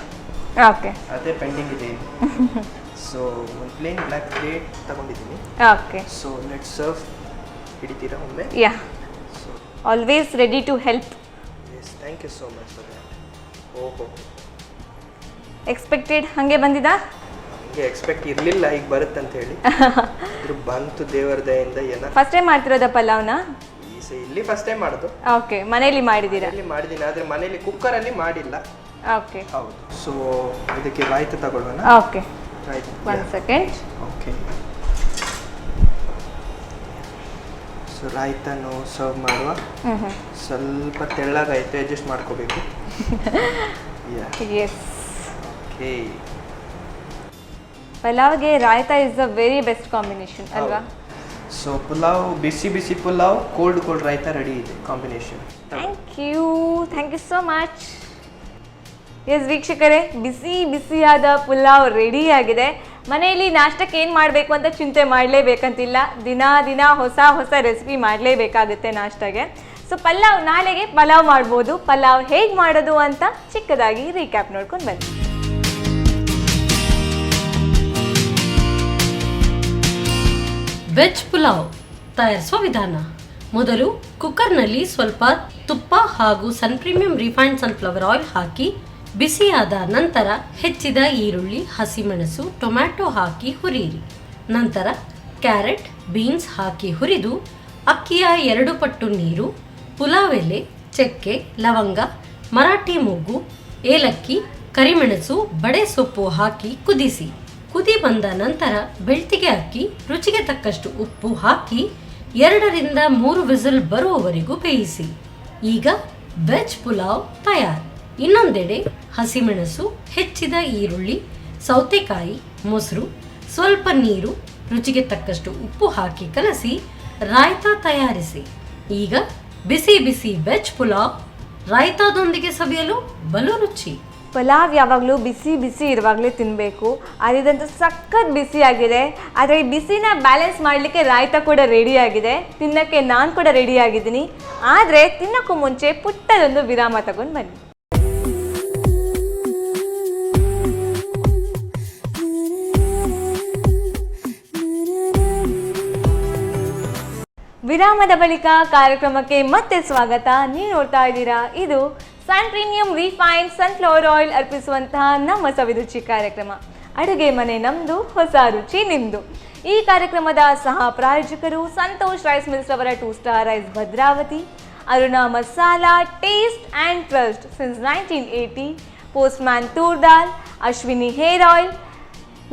ಓಕೆ, ಅದೇ ಪೆಂಡಿಂಗ್ ಇದೆ. ಸೊ ಒಂದು ಪ್ಲೇನ್ ಬ್ಲ್ಯಾಕ್ ಪ್ಲೇಟ್ ತಗೊಂಡಿದ್ದೀನಿ. Okay, so let's serve. ಹಿಡಿತೀರಾ ಒಮ್ಮೆ? Yeah, always ready to help. Yes, thank you so much for that. ಓಹೋ, ಎಕ್ಸ್ಪೆಕ್ಟೆಡ್ ಹಾಗೆ ಬಂದಿದ್ದಾ? ಹಂಗೆ ಎಕ್ಸ್ಪೆಕ್ಟ್ ಇರಲಿಲ್ಲ ಈಗ ಬರುತ್ತೆ ಅಂತ ಹೇಳಿ. ಇದ್ರ ಬಂತು ದೇವರ ದಯೆಯಿಂದ. ಏನ ಫಸ್ಟ್ ಟೈಮ್ ಮಾಡ್ತಿರೋದ ಪಲಾವ್ನ? ಇಲ್ಲಿ ಫಸ್ಟ್ ಟೈಮ್ ಮಾಡೋದು. ಓಕೆ, ಮನೆಯಲ್ಲಿ ಮಾಡಿದ್ದೀರಾ? ಇಲ್ಲಿ ಮಾಡಿದ್ದೀನಿ, ಆದರೆ ಮನೆಯಲ್ಲಿ ಕುಕ್ಕರಲ್ಲಿ ಮಾಡಿಲ್ಲ. ಓಕೆ, ಹೌದು. ಸೊ ಇದಕ್ಕೆ ರಾಯ್ತಾ ತಗೊಳ್ಳೋಣ. Okay, one second. Okay, so ರಾಯ್ತಾನು ಸರ್ವ್ ಮಾಡುವ. ಸ್ವಲ್ಪ ತೆಳ್ಳಗಾಯ್ತು, ಅಡ್ಜಸ್ಟ್ ಮಾಡ್ಕೋಬೇಕು. Yes, okay. ಪಲಾವ್ಗೆ raita is the very best combination ಅಲ್ವಾ? ಸೊ ಪುಲಾವ್, ಬಿಸಿ ಪುಲಾವ್, ಕೋಲ್ಡ್ ರಾಯ್ತಾ ರೆಡಿ ಇದೆ combination. Thank you so much. Yes ವೀಕ್ಷಕರೇ, ಬಿಸಿಯಾದ ಪುಲಾವ್ ರೆಡಿ ಆಗಿದೆ. ಮನೆಯಲ್ಲಿ ನಾಷ್ಟಕ್ಕೆ ಏನು ಮಾಡಬೇಕು ಅಂತ ಚಿಂತೆ ಮಾಡಲೇಬೇಕಂತಿಲ್ಲ. ದಿನ ಹೊಸ ರೆಸಿಪಿ ಮಾಡಲೇಬೇಕಾಗುತ್ತೆ ನಾಷ್ಟಕ್ಕೆ. ಸೊ ನಾಳೆಗೆ ಪಲಾವ್ ಮಾಡ್ಬೋದು. ಪಲಾವ್ ಹೇಗೆ ಮಾಡೋದು ಅಂತ ಚಿಕ್ಕದಾಗಿ ರೀಕ್ಯಾಪ್ ನೋಡ್ಕೊಂಡು ಬನ್ನಿ. ವೆಜ್ ಪುಲಾವ್ ತಯಾರಿಸುವ ವಿಧಾನ. ಮೊದಲು ಕುಕ್ಕರ್ನಲ್ಲಿ ಸ್ವಲ್ಪ ತುಪ್ಪ ಹಾಗೂ ಸನ್ ಪ್ರೀಮಿಯಂ ರಿಫೈನ್ಡ್ ಸನ್ಫ್ಲವರ್ ಆಯಿಲ್ ಹಾಕಿ ಬಿಸಿಯಾದ ನಂತರ ಹೆಚ್ಚಿದ ಈರುಳ್ಳಿ, ಹಸಿಮೆಣಸು, ಟೊಮ್ಯಾಟೊ ಹಾಕಿ ಹುರಿಯಿರಿ. ನಂತರ ಕ್ಯಾರೆಟ್, ಬೀನ್ಸ್ ಹಾಕಿ ಹುರಿದು ಅಕ್ಕಿಯ 2 ಪಟ್ಟು ನೀರು, ಪುಲಾವ್ ಎಲೆ, ಚಕ್ಕೆ, ಲವಂಗ, ಮರಾಠಿ ಮೊಗ್ಗು, ಏಲಕ್ಕಿ, ಕರಿಮೆಣಸು, ಬಡೆ ಸೊಪ್ಪು ಹಾಕಿ ಕುದಿಸಿ. ಕುದಿ ಬಂದ ನಂತರ ಬೆಳ್ತಿಗೆ ಅಕ್ಕಿ, ರುಚಿಗೆ ತಕ್ಕಷ್ಟು ಉಪ್ಪು ಹಾಕಿ 2 ರಿಂದ 3 ವಿಸಿಲ್ ಬರುವವರೆಗೂ ಬೇಯಿಸಿ. ಈಗ ವೆಜ್ ಪುಲಾವ್ ತಯಾರು. ಇನ್ನೊಂದೆಡೆ ಹಸಿಮೆಣಸು, ಹೆಚ್ಚಿದ ಈರುಳ್ಳಿ, ಸೌತೆಕಾಯಿ, ಮೊಸರು, ಸ್ವಲ್ಪ ನೀರು, ರುಚಿಗೆ ತಕ್ಕಷ್ಟು ಉಪ್ಪು ಹಾಕಿ ಕಲಸಿ ರಾಯ್ತಾ ತಯಾರಿಸಿ. ಈಗ ಬಿಸಿ ವೆಜ್ ಪುಲಾವ್ ರಾಯ್ತಾದೊಂದಿಗೆ ಸವಿಯಲು ಬಲು ರುಚಿ. ಪಲಾವ್ ಯಾವಾಗಲೂ ಬಿಸಿ ಬಿಸಿ ಇರುವಾಗಲೇ ತಿನ್ನಬೇಕು. ಅದಿದಂತೂ ಸಖತ್ ಬಿಸಿ ಆಗಿದೆ. ಆದರೆ ಈ ಬಿಸಿನ ಬ್ಯಾಲೆನ್ಸ್ ಮಾಡಲಿಕ್ಕೆ ರಾಯ್ತ ಕೂಡ ರೆಡಿ ಆಗಿದೆ. ತಿನ್ನೋಕ್ಕೆ ನಾನು ಕೂಡ ರೆಡಿ ಆಗಿದ್ದೀನಿ. ಆದರೆ ತಿನ್ನೋಕ್ಕೂ ಮುಂಚೆ ಪುಟ್ಟದೊಂದು ವಿರಾಮ ತಗೊಂಡು ಬನ್ನಿ. ವಿರಾಮದ ಬಳಿಕ ಕಾರ್ಯಕ್ರಮಕ್ಕೆ ಮತ್ತೆ ಸ್ವಾಗತ. ನೀವು ನೋಡ್ತಾ ಇದ್ದೀರಾ, ಇದು ಸನ್ ಪ್ರೀಮಿಯಂ ರಿಫೈನ್ಡ್ ಸನ್ಫ್ಲವರ್ ಆಯಿಲ್ ಅರ್ಪಿಸುವಂತಹ ನಮ್ಮ ಸವಿರುಚಿ ಕಾರ್ಯಕ್ರಮ. ಅಡುಗೆ ಮನೆ ನಮ್ಮದು, ಹೊಸ ರುಚಿ ನಿಮ್ಮದು. ಈ ಕಾರ್ಯಕ್ರಮದ ಸಹ ಪ್ರಾಯೋಜಕರು ಸಂತೋಷ್ ರೈಸ್ ಮಿಲ್ಸ್ ಅವರ 2 star rice Bhadravati, Aruna masala taste and trust since 1980, postman toor dal, Ashwini hair oil,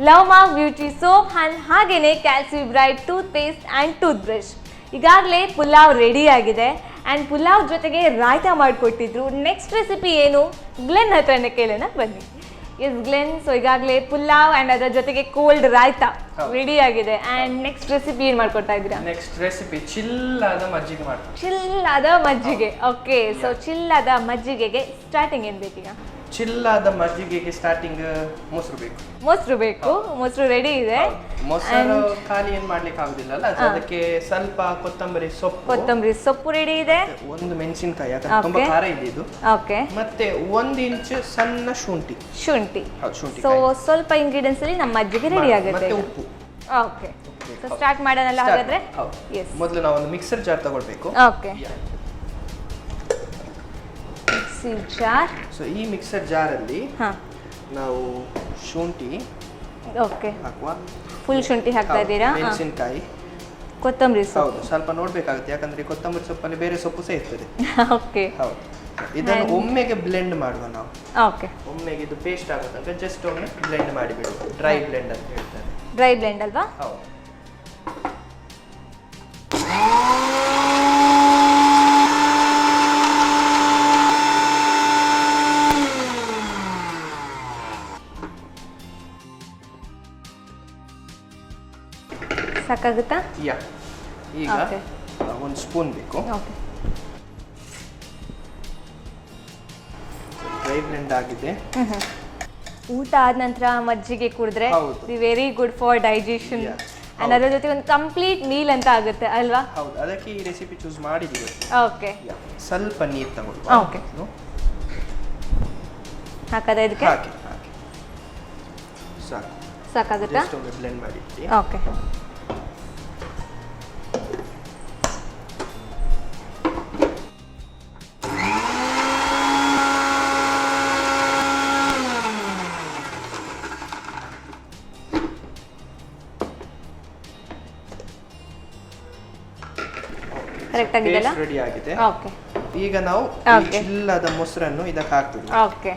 love mark beauty soap, ಹಾಗೆಯೇ calci bright toothpaste and toothbrush. ಈಗಾಗಲೇ ಪುಲಾವ್ ರೆಡಿ ಆಗಿದೆ ಆ್ಯಂಡ್ ಪುಲಾವ್ ಜೊತೆಗೆ ರಾಯ್ತ ಮಾಡಿಕೊಟ್ಟಿದ್ರು. ನೆಕ್ಸ್ಟ್ ರೆಸಿಪಿ ಏನು, ಗ್ಲೆನ್ ಹತ್ರನೇ ಕೇಳೋಣ ಬನ್ನಿ. ಎಸ್ ಗ್ಲೆನ್, ಸೊ ಈಗಾಗಲೇ ಪುಲಾವ್ ಆ್ಯಂಡ್ ಅದರ ಜೊತೆಗೆ ಕೋಲ್ಡ್ ರಾಯ್ತ ರೆಡಿ ಆಗಿದೆ. ಆ್ಯಂಡ್ ನೆಕ್ಸ್ಟ್ ರೆಸಿಪಿ ಏನು ಮಾಡ್ಕೊಡ್ತಾ ಇದ್ದೀರಾ? ನೆಕ್ಸ್ಟ್ ರೆಸಿಪಿ ಚಿಲ್ ಆದ ಮಜ್ಜಿಗೆ ಮಾಡ್ತಾರೆ. ಚಿಲ್ ಆದ ಮಜ್ಜಿಗೆ. ಓಕೆ, ಸೊ ಚಿಲ್ ಆದ ಮಜ್ಜಿಗೆಗೆ ಸ್ಟಾರ್ಟಿಂಗ್ ಏನು ಬೇಕೀಗ? ಚಿಲ್ಲಾದ ಮಜ್ಜಿಗೆಗೆ ಸ್ಟಾರ್ಟಿಂಗ್ ಮೊಸರು ಬೇಕು. ಮೊಸರು ರೆಡಿ ಇದೆ. ಮೊಸರು ಖಾಲಿ ಏನ್ ಮಾಡ್ಲಿಕ್ಕೆ ಆಗುದಿಲ್ಲ ಅಲ್ಲ, ಅದಕ್ಕೆ ಸ್ವಲ್ಪ ಕೊತ್ತಂಬರಿ ಸೊಪ್ಪು ರೆಡಿ ಇದೆ. ಒಂದು ಮೆಣಸಿನಕಾಯಿ, ಯಾಕಂದ್ರೆ ತುಂಬಾ ಖಾರ ಇದೆ ಇದು. ಓಕೆ, ಮತ್ತೆ 1 ಇಂಚ್ ಸಣ್ಣ ಶುಂಠಿ. ಸೊ ಸ್ವಲ್ಪ ಇಂಗ್ರೀಡಿಯೆಂಟ್ಸ್ ಅಲ್ಲಿ ನಮ್ಮ ಮಜ್ಜಿಗೆ ರೆಡಿ ಆಗುತ್ತೆ. ಮತ್ತೆ ಉಪ್ಪು. ಓಕೆ, ಸೊ ಸ್ಟಾರ್ಟ್ ಮಾಡೋಣಲ್ಲ ಹಾಗಾದ್ರೆ? ಎಸ್, ಮೊದಲು ನಾವು ಒಂದು ಮಿಕ್ಸರ್ ಜಾರ್ ತಗೊಳ್ಬೇಕು. Okay, jar. ಸೊ ಈ ಮಿಕ್ಸರ್ ಜಾರ್ ಅಲ್ಲಿ ನಾವು ಶುಂಠಿ ಹಾಕುವ. ಫುಲ್ ಶುಂಠಿ ಹಾಕ್ತಾ ಇದ್ದೀರಾ? ಮೆಣಸಿನಕಾಯಿ, ಕೊತ್ತಂಬರಿ ಸೊಪ್ಪು. ಹೌದು, ಸ್ವಲ್ಪ ನೋಡ್ಬೇಕಾಗುತ್ತೆ, ಯಾಕಂದ್ರೆ ಕೊತ್ತಂಬರಿ ಸೊಪ್ಪಲ್ಲಿ ಬೇರೆ ಸೊಪ್ಪು ಸಹ ಇರ್ತದೆ. ಓಕೆ, ಹೌದು. ಇದನ್ನು ಒಮ್ಮೆಗೆ ಬ್ಲೆಂಡ್ ಮಾಡುವ ನಾವು. ಓಕೆ, ಒಮ್ಮೆಗೆ ಇದು ಪೇಸ್ಟ್ ಆಗುತ್ತೆ, ಜಸ್ಟ್ ಒಮ್ಮೆ ಬ್ಲೆಂಡ್ ಮಾಡಿ ಬಿಡುವ. ಡ್ರೈ ಬ್ಲೆಂಡ್ ಅಂತ ಹೇಳ್ತಾರೆ. ಡ್ರೈ ಬ್ಲೆಂಡ್ ಅಲ್ವಾ? ಹೌದು. ಸಾಕಾಗುತ್ತಾ? ಯಾ, ಈಗ ಒಂದು ಸ್ಪೂನ್ ಬೇಕು. ಓಕೆ, ಡ್ರೈ ಬ್ಲೆಂಡ್ ಆಗಿದೆ. ಊಟ ಆದ ನಂತರ ಮಜ್ಜಿಗೆ ಕುಡಿದ್ರೆ the very good for digestion. And ಅದರ ಜೊತೆ ಒಂದು ಕಂಪ್ಲೀಟ್ ಮೀಲ್ ಅಂತ ಆಗುತ್ತೆ ಅಲ್ವಾ? ಹೌದು, ಅದಕ್ಕೆ ಈ ರೆಸಿಪಿ ಚೂಸ್ ಮಾಡಿದ್ದೀವಿ. ಓಕೆ, ಸ್ವಲ್ಪ ನೀರು ತಗೊಳ್ಳುವ. ಓಕೆ, ಹಾಕದ ಇದಕ್ಕೆ? ಹಾಕಿ ಸಾಕು. ಸಾಕಾಗುತ್ತಾ? ಜಸ್ಟ್ ಒಮ್ಮೆ ಬ್ಲೆಂಡ್ ಮಾಡಿದ್ವಿ. ಓಕೆ, ಕರೆಕ್ಟ್ ಆಗಿದೆಲ್ಲ? ರೆಡಿ ಆಗಿದೆ. ಓಕೆ, ಈಗ ನಾವು ಚಿಲ್ಲದ ಮೊಸರನ್ನು ಇದಕ್ಕೆ ಹಾಕ್ತೀವಿ. ಓಕೆ,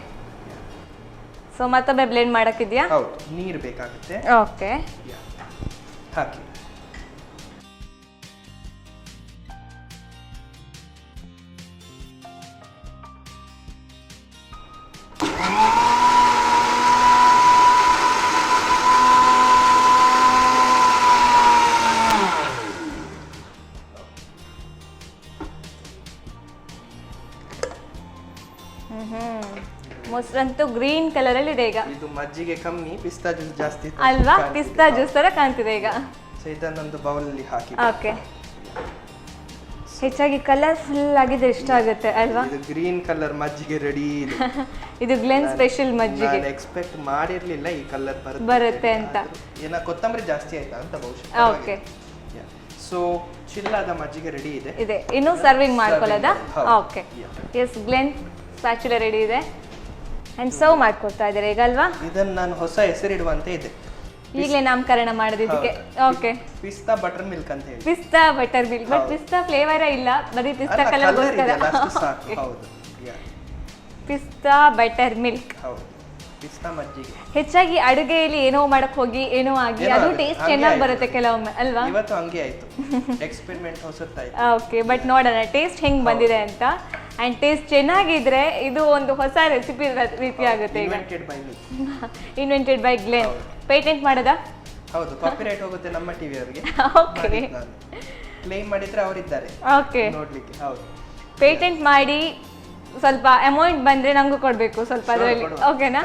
ಸೊ ಮತ್ತೊಮ್ಮೆ ಬ್ಲೆಂಡ್ ಮಾಡಕ್ಕಿದ್ಯಾ? ಹೌದು, ನೀರು ಬೇಕಾಗುತ್ತೆ. ಓಕೆ, ಹಾಕಿ. ಮೊಸರಂತೂ ಗ್ರೀನ್ ಕಲರ್ ಅಲ್ಲಿ ಇದೆ ಈಗ. ಇದು ಮಜ್ಜಿಗೆ ಕಮ್ಮಿ, ಪಿಸ್ತಾ ಜ್ಯೂಸ್ ಜಾಸ್ತಿ ಅಲ್ವಾ? ಪಿಸ್ತಾ ಜ್ಯೂಸ್ ತರ ಕಾಣ್ತಿದೆ ಈಗ. ಸೊ ಇದನ್ನೊಂದು ಬೌಲ್ ಅಲ್ಲಿ ಹಾಕಿ. ಓಕೆ, ಹೆಚ್ಚಾಗಿ ಕಲರ್ಫುಲ್ ಆಗಿದೆ, ಇಷ್ಟ ಆಗುತ್ತೆ ಅಲ್ವಾ? ಇದು ಗ್ರೀನ್ ಕಲರ್ ಮಜ್ಜಿಗೆ ರೆಡಿ ಇದೆ. ಇದು ಗ್ಲೆನ್ ಸ್ಪೆಷಲ್ ಮಜ್ಜಿಗೆ. ನಾನು ಎಕ್ಸ್ಪೆಕ್ಟ್ ಮಾಡಿರ್ಲಿಲ್ಲ ಈ ಕಲರ್ ಬರುತ್ತೆ ಅಂತ. ಏನ ಕೊತ್ತಂಬರಿ ಜಾಸ್ತಿ ಆಯ್ತಾ ಅಂತ ಬಹುಶಃ. ಓಕೆ, ಸೊ ಚಿಲ್ಲಾದ ಮಜ್ಜಿಗೆ ರೆಡಿ ಇದೆ. ಇನ್ನು ಸರ್ವಿಂಗ್ ಮಾಡ್ಕೊಳ್ಳೋದಾ? Okay, yes Glen spatula ready ಇದೆ ಅಂಡ್ ಸರ್ವ್ ಮಾಡ್ಕೊಡ್ತಾ ಇದ್ದಾರೆ ಈಗ ಅಲ್ವಾ? ಇದನ್ನ ನಾನು ಹೊಸ ಹೆಸರಿಡುವಂತೆ ಇದೆ. ಈಗಲೇ ನಾಮಕರಣ ಮಾಡೋದಕ್ಕೆ. ಓಕೆ, ಪಿಸ್ತಾ ಬಟರ್ ಮಿಲ್ಕ್ ಅಂತ ಹೇಳಿ. ಪಿಸ್ತಾ ಬಟರ್ ಮಿಲ್ಕ್, ಬಟ್ ಪಿಸ್ತಾ ಫ್ಲೇವರ್ ಇಲ್ಲ, ಬರೀ ಪಿಸ್ತಾ ಕಲರ್ ಗೋಸ್ಕರ. ಹೌದು, ಪಿಸ್ತಾ ಬಟರ್ ಮಿಲ್ಕ್. ಹೌದು, ಪಿಸ್ತಾ ಮಜ್ಜಿಗೆ. ಹೆಚ್ಚಾಗಿ ಅಡುಗೆಯಲ್ಲಿ ಏನೋ ಮಾಡಕ್ ಹೋಗಿ ಏನೋ ಆಗಿ ಅದು ಟೇಸ್ಟ್ ಚೆನ್ನಾಗಿ ಬರುತ್ತೆ ಕೆಲವೊಮ್ಮೆ ಅಲ್ವಾ? ಇವತ್ತು ಹಂಗೆ ಆಯ್ತು, ಎಕ್ಸ್ಪೆರಿಮೆಂಟ್ ಹೊಸತಾಯ್ತು. ಓಕೆ, ಬಟ್ ನೋಡೋಣ ಟೇಸ್ಟ್ ಹೆಂಗ್ ಬಂದಿದೆ ಅಂತ. ಅಂಡ್ ಟೇಸ್ಟ್ ಚೆನ್ನಾಗಿದ್ರೆ ಇದು ಒಂದು ಹೊಸ ರೆಸಿಪಿ ರೀತಿ ಆಗುತ್ತೆ. ಈಗ ಇನ್ವೆಂಟೆಡ್ ಬೈ ಗ್ಲೆನ್. ಪೇಟೆಂಟ್ ಮಾಡೋದಾ? ಹೌದು, ಕಾಪಿರೈಟ್ ಹೋಗುತ್ತೆ ನಮ್ಮ ಟಿವಿ ಅವರಿಗೆ. ಓಕೆ, ಕ್ಲೇಮ್ ಮಾಡಿದ್ರೆ ಅವರಿದ್ದಾರೆ ಓಕೆ ನೋಡ್ಲಿಕ್ಕೆ. ಹೌದು, ಪೇಟೆಂಟ್ ಮಾಡಿ ಸ್ವಲ್ಪ ಅಮೌಂಟ್ ಬಂದರೆ ನನಗೂ ಕೊಡಬೇಕು ಸ್ವಲ್ಪ ಅದರಲ್ಲಿ, ಓಕೆನಾ?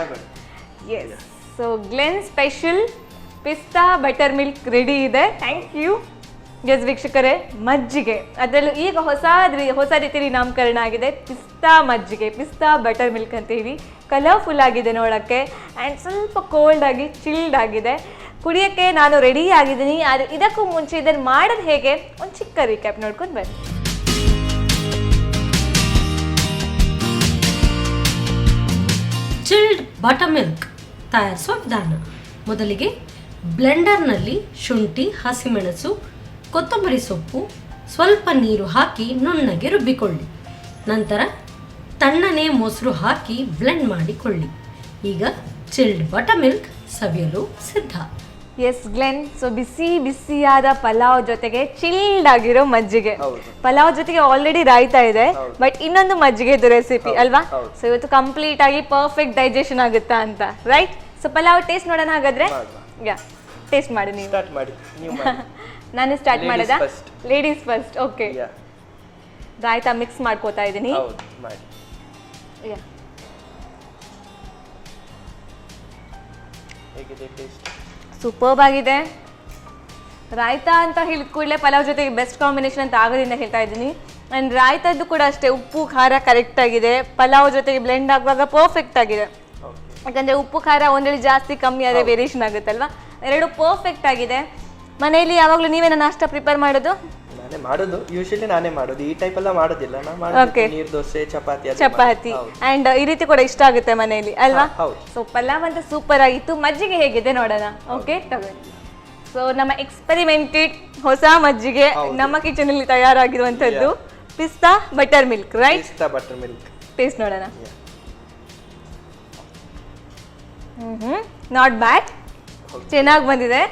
Yes. So Glen special pista buttermilk ready ಇದೆ. Thank you. ಎಸ್ ವೀಕ್ಷಕರೇ, ಮಜ್ಜಿಗೆ ಅದರಲ್ಲೂ ಈಗ ಹೊಸ ರೀತಿಯಲ್ಲಿ ನಾಮಕರಣ ಆಗಿದೆ, ಪಿಸ್ತಾ ಮಜ್ಜಿಗೆ, ಪಿಸ್ತಾ ಬಟರ್ ಮಿಲ್ಕ್ ಅಂತ ಹೇಳಿ. ಕಲರ್ಫುಲ್ ಆಗಿದೆ ನೋಡೋಕ್ಕೆ ಆ್ಯಂಡ್ ಸ್ವಲ್ಪ ಕೋಲ್ಡ್ ಆಗಿ ಚಿಲ್ಡ್ ಆಗಿದೆ. ಕುಡಿಯೋಕ್ಕೆ ನಾನು ರೆಡಿ ಆಗಿದ್ದೀನಿ. ಆದರೆ ಇದಕ್ಕೂ ಮುಂಚೆ ಇದನ್ನು ಮಾಡೋದು ಹೇಗೆ ಒಂದು ಚಿಕ್ಕ ರೀಕ್ಯಾಪ್ ನೋಡ್ಕೊಂಡು ಬನ್ನಿ. ಚಿಲ್ಡ್ ಬಟರ್ ಮಿಲ್ಕ್ ತಯಾರಿಸುವ ವಿಧಾನ. ಮೊದಲಿಗೆ ಬ್ಲೆಂಡರ್ನಲ್ಲಿ ಶುಂಠಿ, ಹಸಿಮೆಣಸು, ಕೊತ್ತಂಬರಿ ಸೊಪ್ಪು, ಸ್ವಲ್ಪ ನೀರು ಹಾಕಿ ನುಣ್ಣಗೆ ರುಬ್ಬಿಕೊಳ್ಳಿ. ನಂತರ ತಣ್ಣನೆ ಮೊಸರು ಹಾಕಿ ಬ್ಲೆಂಡ್ ಮಾಡಿಕೊಳ್ಳಿ. ಈಗ ಚಿಲ್ಡ್ ಬಟರ್ ಮಿಲ್ಕ್ ಸವಿಯಲು ಸಿದ್ಧ. ಎಸ್ ಗ್ಲೆನ್, ಸೊ ಬಿಸಿಯಾದ ಪಲಾವ್ ಜೊತೆಗೆ ಚಿಲ್ಡ್ ಆಗಿರೋ ಮಜ್ಜಿಗೆ. ಪಲಾವ್ ಜೊತೆಗೆ ಆಲ್ರೆಡಿ ರಾಯ್ತಾ ಇದೆ, ಬಟ್ ಇನ್ನೊಂದು ಮಜ್ಜಿಗೆದು ರೆಸಿಪಿ ಅಲ್ವಾ? ಸೊ ಇವತ್ತು ಕಂಪ್ಲೀಟ್ ಆಗಿ ಪರ್ಫೆಕ್ಟ್ ಡೈಜೆಷನ್ ಆಗುತ್ತಾ ಅಂತ, ರೈಟ್? ಸೊ ಪಲಾವ್ ಟೇಸ್ಟ್ ನೋಡೋಣ ಹಾಗಾದ್ರೆ. ಯಾ, ಟೇಸ್ಟ್ ಮಾಡಿ ನೀವು. ಸ್ಟಾರ್ಟ್ ಮಾಡಿ, ನೀವು ಮಾಡಿ. ನಾನು ಸ್ಟಾರ್ಟ್ ಮಾಡೋದಾ? first. Ladies first. Okay. Raita mix ಮಾಡ್ಕೋತಾ ಇದ್ದೀನಿ. ಹೌದು, ಮಾಡಿ. ಹೇಗಿದೆ ಟೇಸ್ಟ್? ಸೂಪರ್ಬ್ ಆಗಿದೆ. ರಾಯ್ತಾ ಅಂತ ಹೇಳಿದ ಕೂಡಲೇ ಪಲಾವ್ ಜೊತೆಗೆ ಬೆಸ್ಟ್ ಕಾಂಬಿನೇಷನ್ ಅಂತ ಆಗೋದ್ರಿಂದ ಹೇಳ್ತಾ ಇದ್ದೀನಿ. ಆ್ಯಂಡ್ ರಾಯ್ತಾದ್ದು ಕೂಡ ಅಷ್ಟೇ, ಉಪ್ಪು ಖಾರ ಕರೆಕ್ಟ್ ಆಗಿದೆ. ಪಲಾವ್ ಜೊತೆಗೆ ಬ್ಲೆಂಡ್ ಆಗುವಾಗ ಪರ್ಫೆಕ್ಟ್ ಆಗಿದೆ. ಯಾಕಂದರೆ ಉಪ್ಪು ಖಾರ ಒಂದರಲ್ಲಿ ಜಾಸ್ತಿ ಕಮ್ಮಿ ಆದರೆ ವೇರಿಯೇಷನ್ ಆಗುತ್ತಲ್ವಾ? ಎರಡು ಪರ್ಫೆಕ್ಟ್ ಆಗಿದೆ. ಮನೆಯಲ್ಲಿ ಯಾವಾಗಲೂ ನೀವೇನ ನಾಷ್ಟ ಪ್ರಿಪೇರ್ ಮಾಡೋದು? ನಾನೇ ಮಾಡೋದು, ಯೂಶಲಿ ನಾನೇ ಮಾಡೋದು. ಈ ಟೈಪ್ ಎಲ್ಲ ಮಾಡೋದಿಲ್ಲ. Okay. ನೀರು ದೋಸೆ, ಚಪಾತಿ ಆ್ಯಂಡ್ ಈ ರೀತಿ ಕೂಡ ಇಷ್ಟ ಆಗುತ್ತೆ ಮನೆಯಲ್ಲಿ ಅಲ್ವಾ? ಸೊ ಪಲಾವ್ ಅಂತ ಸೂಪರ್ ಆಗಿತ್ತು. ಮಜ್ಜಿಗೆ ಹೇಗಿದೆ ನೋಡೋಣ. ಓಕೆ, ತಗೊಳ್ಳಿ. ಸೊ ನಮ್ಮ ಎಕ್ಸ್ಪೆರಿಮೆಂಟೆಡ್ ಹೊಸ ಮಜ್ಜಿಗೆ ನಮ್ಮ ಕಿಚನಲ್ಲಿ ತಯಾರಾಗಿರುವಂಥದ್ದು ಪಿಸ್ತಾ ಬಟರ್ ಮಿಲ್ಕ್, ರೈಟ್? ಪಿಸ್ತಾ ಬಟರ್ ಮಿಲ್ಕ್. ಟೇಸ್ಟ್ ನೋಡೋಣ. ನಾಟ್ ಬ್ಯಾಡ್, ಚೆನ್ನಾಗಿ ಬಂದಿದೆ.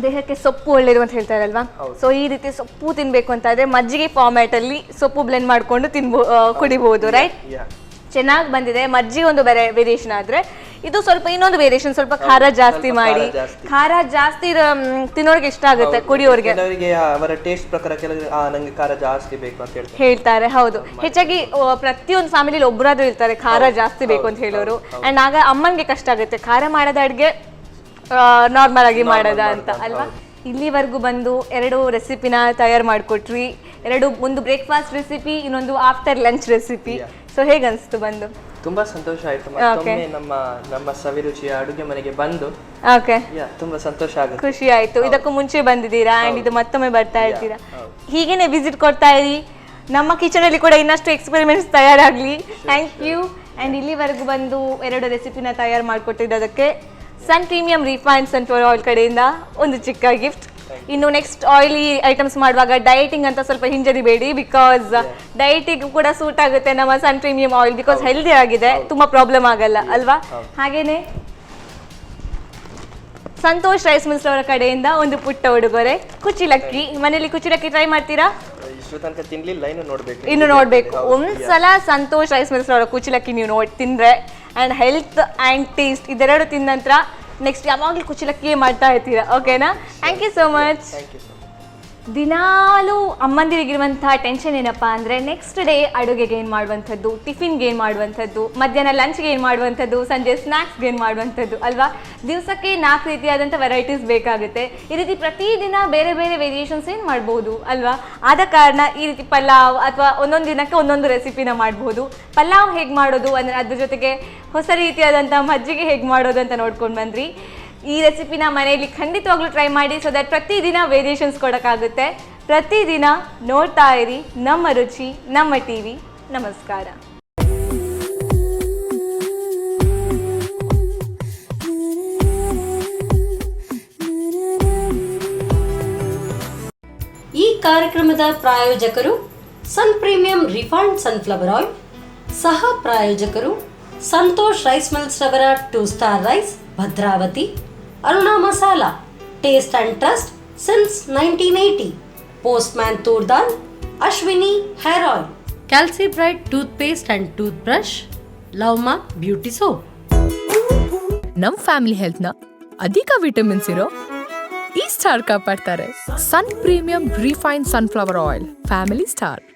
ದೇಹಕ್ಕೆ ಸೊಪ್ಪು ಒಳ್ಳೇದು ಅಂತ ಹೇಳ್ತಾರಲ್ವಾ? ಸೊ ಈ ರೀತಿ ಸೊಪ್ಪು ತಿನ್ಬೇಕು ಅಂತ ಆದ್ರೆ ಮಜ್ಜಿಗೆ ಫಾರ್ಮ್ಯಾಟ್ ಅಲ್ಲಿ ಸೊಪ್ಪು ಬ್ಲೆಂಡ್ ಮಾಡ್ಕೊಂಡು ಕುಡಿಬಹುದು, ರೈಟ್? ಚೆನ್ನಾಗಿ ಬಂದಿದೆ. ಮಜ್ಜಿಗೆ ಒಂದು ಬೇರೆ ವೇರಿಯೇಷನ್ ಆದ್ರೆ ಇದು ಸ್ವಲ್ಪ ಇನ್ನೊಂದು ವೇರಿಯೇಷನ್, ಸ್ವಲ್ಪ ಖಾರ ಜಾಸ್ತಿ ಮಾಡಿ. ಖಾರ ಜಾಸ್ತಿ ತಿನ್ನೋರಿಗೆ ಇಷ್ಟ ಆಗುತ್ತೆ, ಕುಡಿಯೋರಿಗೆ. ಅವರ ಟೇಸ್ಟ್ ಪ್ರಕಾರ ಕೆಲವರು ನಂಗೆ ಖಾರ ಜಾಸ್ತಿ ಬೇಕು ಅಂತ ಹೇಳ್ತಾರೆ. ಹೌದು, ಹೆಚ್ಚಾಗಿ ಪ್ರತಿಯೊಂದು ಫ್ಯಾಮಿಲಿಲಿ ಒಬ್ಬರಾದ್ರೂ ಇರ್ತಾರೆ ಖಾರ ಜಾಸ್ತಿ ಬೇಕು ಅಂತ ಹೇಳೋರು. ಅಂಡ್ ಆಗ ಅಮ್ಮನ್ಗೆ ಕಷ್ಟ ಆಗುತ್ತೆ ಖಾರ ಮಾಡೋದ ಅಡ್ಗೆ ನಾರ್ಮಲ್ ಆಗಿ ಮಾಡೋದ ಅಂತ ಅಲ್ವಾ? ಇಲ್ಲಿವರೆಗೂ ಬಂದು 2 ರೆಸಿಪಿನ ತಯಾರು ಮಾಡಿಕೊಟ್ರಿ. ಒಂದು ಬ್ರೇಕ್ಫಾಸ್ಟ್ ರೆಸಿಪಿ, ಇನ್ನೊಂದು ಆಫ್ಟರ್ ಲಂಚ್ ರೆಸಿಪಿ. ಸೊ ಹೇಗೆ ಅನಿಸ್ತು ಬಂದು? ತುಂಬಾ ಸಂತೋಷ ಆಯ್ತು. ಮತ್ತೊಮ್ಮೆ ನಮ್ಮ ಸವಿರುಚಿಯ ಅಡುಗೆ ಮನೆಗೆ ಬಂದು ಓಕೆ, ತುಂಬಾ ಸಂತೋಷ ಆಗುತ್ತೆ, ಖುಷಿ ಆಯ್ತು. ಇದಕ್ಕೂ ಮುಂಚೆ ಬಂದಿದ್ದೀರಾ ಆ್ಯಂಡ್ ಇದು ಮತ್ತೊಮ್ಮೆ ಬರ್ತಾ ಇರ್ತೀರಾ. ಹೀಗೇನೆ ವಿಸಿಟ್ ಕೊಡ್ತಾ ಇರಿ. ನಮ್ಮ ಕಿಚನ್ ಅಲ್ಲಿ ಕೂಡ ಇನ್ನಷ್ಟು ಎಕ್ಸ್ಪೆರಿಮೆಂಟ್ಸ್ ತಯಾರಾಗಲಿ. Thank you. ಆ್ಯಂಡ್ ಇಲ್ಲಿವರೆಗೂ ಬಂದು 2 ರೆಸಿಪಿನ ತಯಾರು ಮಾಡಿಕೊಟ್ಟಿದ್ದಕ್ಕೆ sun premium refined sunflower oil ಕಡೆಯಿಂದ ಒಂದು ಚಿಕ್ಕ ಗಿಫ್ಟ್. ಇನ್ನು ನೆಕ್ಸ್ಟ್ ಆಯಿಲಿ ಐಟಮ್ಸ್ ಮಾಡುವಾಗ ಡಯಟಿಂಗ್ ಅಂತ ಸ್ವಲ್ಪ ಹಿಂಜರಿಬೇಡಿ, ಬಿಕಾಸ್ ಡಯಟಿಗೂ ಕೂಡ ಸೂಟ್ ಆಗುತ್ತೆ ನಮ್ಮ sun premium oil, because healthy ಆಗಿದೆ, ತುಂಬಾ ಪ್ರಾಬ್ಲಮ್ ಆಗಲ್ಲ ಅಲ್ವಾ? ಹಾಗೇನೆ ಸಂತೋಷ್ ರೈಸ್ ಮಿಲ್ಸ್ ಅವರ ಕಡೆಯಿಂದ ಒಂದು ಪುಟ್ಟ ಉಡುಗೊರೆ, ಕುಚಿಲಕ್ಕಿ. ಮನೇಲಿ ಕುಚಿಲಕ್ಕಿ ಟ್ರೈ ಮಾಡ್ತೀರಾ? ಇನ್ನು ನೋಡ್ಬೇಕು. ಒಂದ್ಸಲ ಸಂತೋಷ್ ರೈಸ್ ಮಿಲ್ಸ್ ಅವರ ಕುಚಿಲಕ್ಕಿ ನೀವು ತಿಂದ್ರೆ ಆ್ಯಂಡ್ ಹೆಲ್ತ್ ಆ್ಯಂಡ್ ಟೇಸ್ಟ್ ಇದೆರಡು ತಿಂದ ನಂತರ ನೆಕ್ಸ್ಟ್ ಯಾವಾಗಲೂ ಕುಚಿಲಕ್ಕಿಯೇ ಮಾಡ್ತಾ ಇರ್ತೀರಾ. ಓಕೆನಾ? Thank you so much. ದಿನಾಲೂ ಅಮ್ಮಂದಿರಿಗಿರುವಂತಹ ಟೆನ್ಷನ್ ಏನಪ್ಪ ಅಂದರೆ ನೆಕ್ಸ್ಟ್ ಡೇ ಅಡುಗೆಗೆ ಏನು ಮಾಡುವಂಥದ್ದು, ಟಿಫಿನ್ಗೆ ಏನು ಮಾಡುವಂಥದ್ದು, ಮಧ್ಯಾಹ್ನ ಲಂಚ್ಗೆ ಏನು ಮಾಡುವಂಥದ್ದು, ಸಂಜೆ ಸ್ನ್ಯಾಕ್ಸ್ಗೆ ಏನು ಮಾಡುವಂಥದ್ದು ಅಲ್ವಾ? ದಿವಸಕ್ಕೆ 4 ರೀತಿಯಾದಂಥ ವೆರೈಟೀಸ್ ಬೇಕಾಗುತ್ತೆ. ಈ ರೀತಿ ಪ್ರತಿದಿನ ಬೇರೆ ಬೇರೆ ವೇರಿಯೇಷನ್ಸ್ ಏನು ಮಾಡ್ಬೋದು ಅಲ್ವಾ? ಆದ ಕಾರಣ ಈ ರೀತಿ ಪಲಾವ್ ಅಥವಾ ಒಂದೊಂದು ದಿನಕ್ಕೆ ಒಂದೊಂದು ರೆಸಿಪಿನ ಮಾಡ್ಬೋದು. ಪಲಾವ್ ಹೇಗೆ ಮಾಡೋದು ಅಂದರೆ ಅದ್ರ ಜೊತೆಗೆ ಹೊಸ ರೀತಿಯಾದಂಥ ಮಜ್ಜಿಗೆ ಹೇಗೆ ಮಾಡೋದು ಅಂತ ನೋಡ್ಕೊಂಡು ಬಂದ್ರಿ. ಈ ರೆಸಿಪಿನ ಮನೆಯಲ್ಲಿ ಖಂಡಿತವಾಗ್ಲೂ ಟ್ರೈ ಮಾಡಿ, ಸೊ ದಟ್ ಪ್ರತಿದಿನ ವೇರಿಯೇಷನ್ಸ್ ಕೊಡೋಕ್ಕಾಗುತ್ತೆ. ಪ್ರತಿದಿನ ನೋಡ್ತಾ ಇರಿ ನಮ್ಮ ರುಚಿ, ನಮ್ಮ ಟಿವಿ. ನಮಸ್ಕಾರ. ಈ ಕಾರ್ಯಕ್ರಮದ ಪ್ರಾಯೋಜಕರು sun premium refined sunflower oil, ಸಹ ಪ್ರಾಯೋಜಕರು ಸಂತೋಷ್ ರೈಸ್ ಮಿಲ್ಸ್ ರವರ 2 star rice, Bhadravati. Aruna masala, taste and trust since 1980. Postman toor dal, Ashwini hair oil, calci bright toothpaste and toothbrush, love mark beauty soap. ನಮ್ ಫ್ಯಾಮಿಲಿ ಹೆಲ್ತ್ ನ ಅಧಿಕ ವಿಟಮಿನ್ಸ್ ಇರೋ ಈ ಸ್ಟಾರ್ ಕಾಪಾಡ್ತಾರೆ. Sun premium refine sunflower oil, family star.